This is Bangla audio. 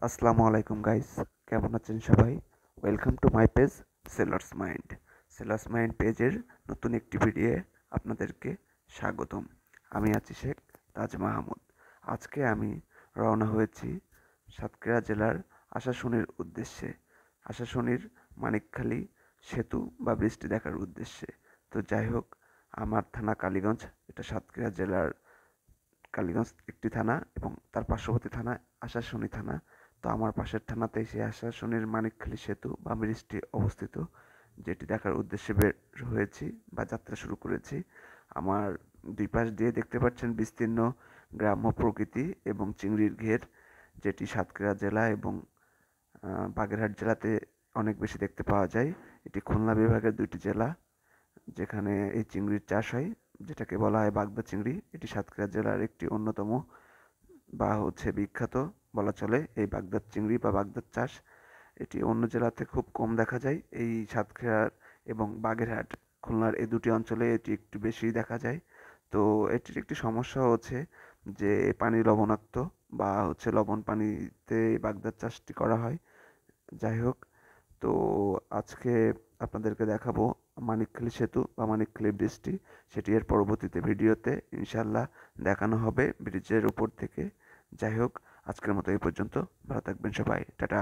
আসসালামু আলাইকুম গাইস, কেমন আছেন সবাই? Welcome to my page sellers mind. Sellers mind পেজের নতুন একটি ভিডিও আপনাদেরকে স্বাগতম। আমি আছি শেখ তাজ মাহমুদ। আজকে আমি রওনা হয়েছি সাতক্ষীরা জেলার আশাশুনির উদ্দেশ্যে। আশাশুনির মানিকখালী সেতু বা বৃষ্টি দেখার উদ্দেশ্যে। তো যাই হোক, আমার থানা কালীগঞ্জ, এটা সাতক্ষীরা জেলার কালীগঞ্জ একটি থানা এবং তার পার্শ্ববর্তী থানা আশাশুনি থানা। তো আমার পাশের থানাতেই সেই আশাশুনির মানিকখালী সেতু বা ব্রিজটি অবস্থিত, যেটি দেখার উদ্দেশ্যে বের হয়েছি বা যাত্রা শুরু করেছি। আমার দুই পাশ দিয়ে দেখতে পাচ্ছেন বিস্তীর্ণ গ্রাম্য প্রকৃতি এবং চিংড়ির ঘের, যেটি সাতক্ষীরা জেলা এবং বাগেরহাট জেলাতে অনেক বেশি দেখতে পাওয়া যায়। এটি খুলনা বিভাগের দুইটি জেলা যেখানে এই চিংড়ির চাষ হয়, যেটাকে বলা হয় বাগদা চিংড়ি। এটি সাতক্ষীরা জেলার একটি অন্যতম বা বিখ্যাত বলা চলে এই বাগদার চিংড়ি বা বাগদার চাষ। এটি অন্য জেলাতে খুব কম দেখা যায়। এই সাতক্ষীরার এবং বাগেরহাট, খুলনার এই দুটি অঞ্চলে এটি একটু বেশি দেখা যায়। তো এটির একটি সমস্যা হচ্ছে যে পানি লবণাক্ত বা লবণ পানিতে বাগদার চাষটি করা হয়। যাই হোক, তো আজকে আপনাদেরকে দেখাবো মানিকখালী সেতু বা মানিকখালী ব্রিজটি। সেটি এর পরবর্তীতে ভিডিওতে ইনশাল্লাহ দেখানো হবে ব্রিজের উপর থেকে। যাই হোক, আজকের মতো এই পর্যন্ত। ভালো থাকবেন সবাই, টাটা।